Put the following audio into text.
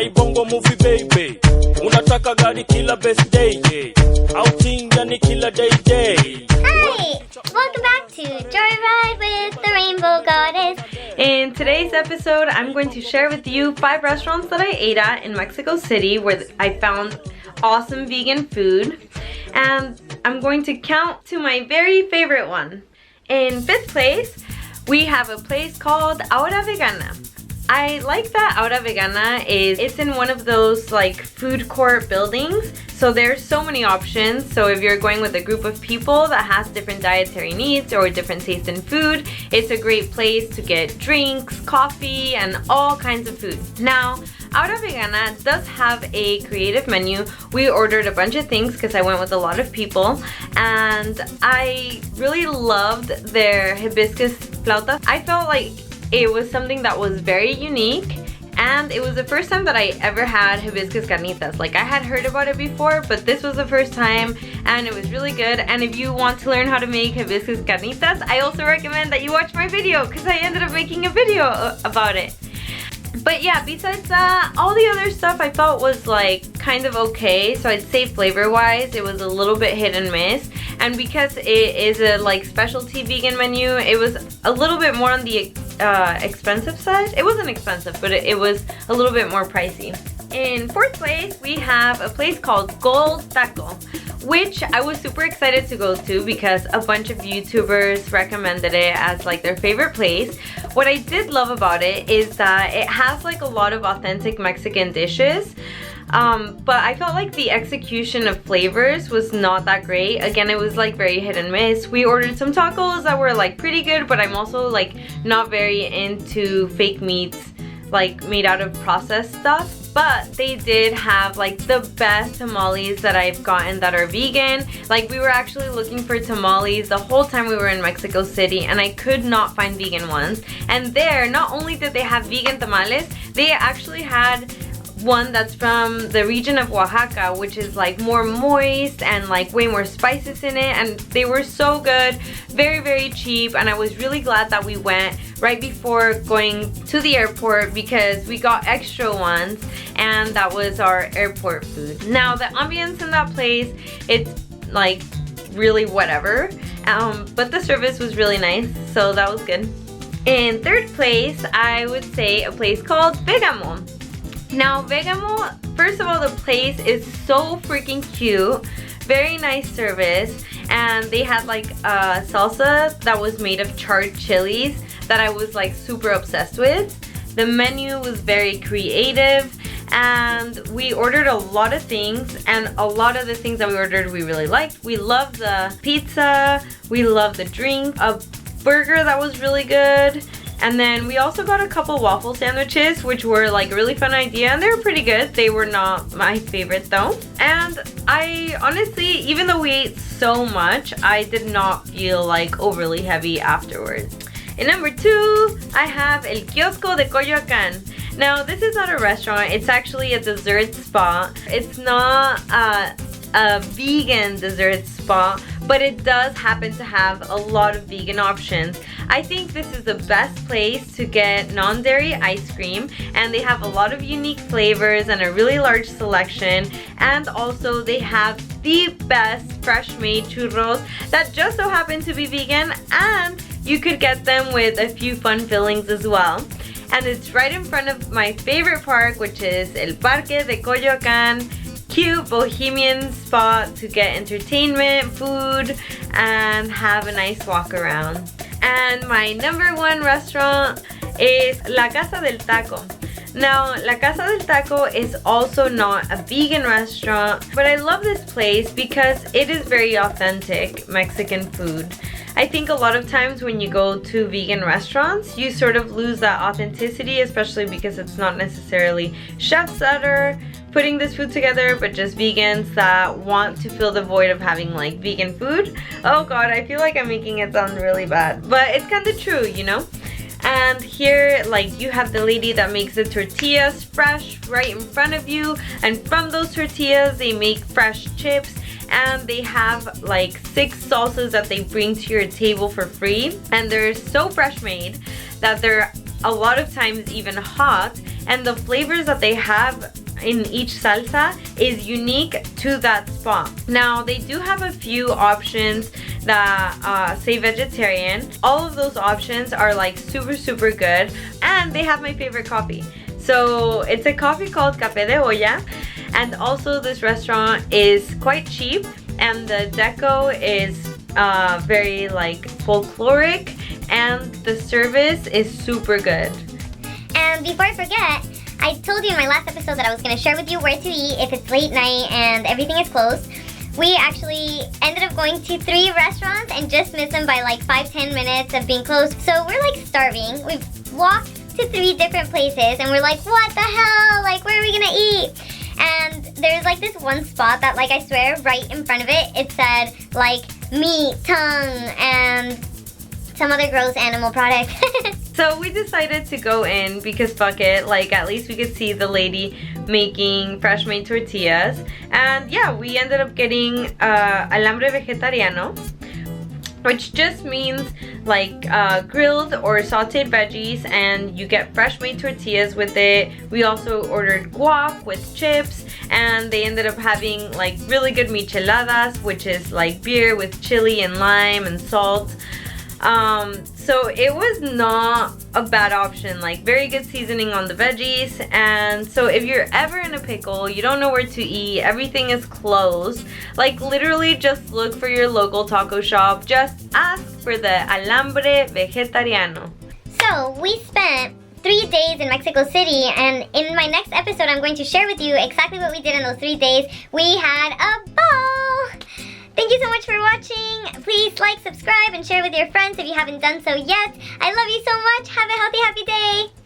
Bongo movie baby. Unataka gari kila best day. Outing yani kila day. Hi! Welcome back to Joyride with the Rainbow Goddess. In today's episode, I'm going to share with you 5 restaurants that I ate at in Mexico City where I found awesome vegan food. And I'm going to count to my very favorite one. In 5th place, we have a place called Ahora Vegana. I like that Ahora Vegana it's in one of those like food court buildings, so there's so many options. So if you're going with a group of people that has different dietary needs or different taste in food, it's a great place to get drinks, coffee, and all kinds of food. Now, Ahora Vegana does have a creative menu. We ordered a bunch of things because I went with a lot of people, and I really loved their hibiscus flauta. I felt like it was something that was very unique, and it was the first time that I ever had hibiscus carnitas. Like, I had heard about it before, but this was the first time, and it was really good. And if you want to learn how to make hibiscus carnitas, I also recommend that you watch my video because I ended up making a video about it. But yeah, besides that, all the other stuff I felt was like kind of okay. So I'd say flavor-wise, it was a little bit hit and miss. And because it is a like specialty vegan menu, it was a little bit more on the expensive side. It wasn't expensive, but it was a little bit more pricey. In 4th place, we have a place called Goldspect, which I was super excited to go to because a bunch of YouTubers recommended it as like their favorite place. What I did love about it is that it has like a lot of authentic Mexican dishes, but I felt like the execution of flavors was not that great. Again, it was like very hit and miss. We ordered some tacos that were like pretty good, but I'm also like not very into fake meats like made out of processed stuff. But they did have like the best tamales that I've gotten that are vegan. Like, we were actually looking for tamales the whole time we were in Mexico City, and I could not find vegan ones. And there, not only did they have vegan tamales, they actually had one that's from the region of Oaxaca, which is like more moist and like way more spices in it, and they were so good, very, very cheap. And I was really glad that we went right before going to the airport because we got extra ones, and that was our airport food. Now, the ambience in that place, it's like really whatever, but the service was really nice, so that was good. In 3rd place, I would say a place called Vegamo. Now, Vegamo, first of all, the place is so freaking cute. Very nice service. And they had like a salsa that was made of charred chilies that I was like super obsessed with. The menu was very creative, and we ordered a lot of things, and a lot of the things that we ordered we really liked. We loved the pizza, we loved the drink, a burger that was really good. And then we also got a couple waffle sandwiches, which were like a really fun idea, and they were pretty good. They were not my favorite though. And I honestly, even though we ate so much, I did not feel like overly heavy afterwards. In number 2, I have El Kiosco de Coyoacán. Now, this is not a restaurant, it's actually a dessert spot. It's not a vegan dessert spot, but it does happen to have a lot of vegan options. I think this is the best place to get non-dairy ice cream, and they have a lot of unique flavors and a really large selection, and also they have the best fresh made churros that just so happen to be vegan, and you could get them with a few fun fillings as well. And it's right in front of my favorite park, which is El Parque de Coyoacán. Cute bohemian spot to get entertainment, food, and have a nice walk around. And my number 1 restaurant is La Casa del Taco. Now, La Casa del Taco is also not a vegan restaurant, but I love this place because it is very authentic Mexican food. I think a lot of times when you go to vegan restaurants, you sort of lose that authenticity, especially because it's not necessarily chefs that are putting this food together, but just vegans that want to fill the void of having like vegan food. Oh god, I feel like I'm making it sound really bad, but it's kind of true, you know? And here, like, you have the lady that makes the tortillas fresh right in front of you, and from those tortillas they make fresh chips, and they have like 6 salsas that they bring to your table for free, and they're so fresh made that they're a lot of times even hot, and the flavors that they have in each salsa is unique to that spot. Now they do have a few options that say vegetarian. All of those options are like super good, and they have my favorite coffee. So it's a coffee called Café de Olla, and also this restaurant is quite cheap, and the deco is very like folkloric, and the service is super good. And before I forget, I told you in my last episode that I was going to share with you where to eat if it's late night and everything is closed. We actually ended up going to 3 restaurants and just missed them by like 5-10 minutes of being closed. So we're like starving. We've walked to 3 different places and we're like, what the hell? Like, where are we going to eat? And there's like this one spot that, like, I swear right in front of it said like meat, tongue, and some other gross animal product. So we decided to go in because fuck it, like at least we could see the lady making fresh made tortillas. And yeah, we ended up getting alambre vegetariano, which just means like grilled or sauteed veggies, and you get fresh made tortillas with it. We also ordered guac with chips, and they ended up having like really good micheladas, which is like beer with chili and lime and salt. So it was not a bad option, like very good seasoning on the veggies. And so if you're ever in a pickle, you don't know where to eat, everything is closed, like literally just look for your local taco shop. Just ask for the alambre vegetariano. So we spent 3 days in Mexico City, and in my next episode I'm going to share with you exactly what we did in those 3 days. We had a ball! Thank you so much for watching. Please like, subscribe, and share with your friends if you haven't done so yet. I love you so much. Have a healthy, happy day.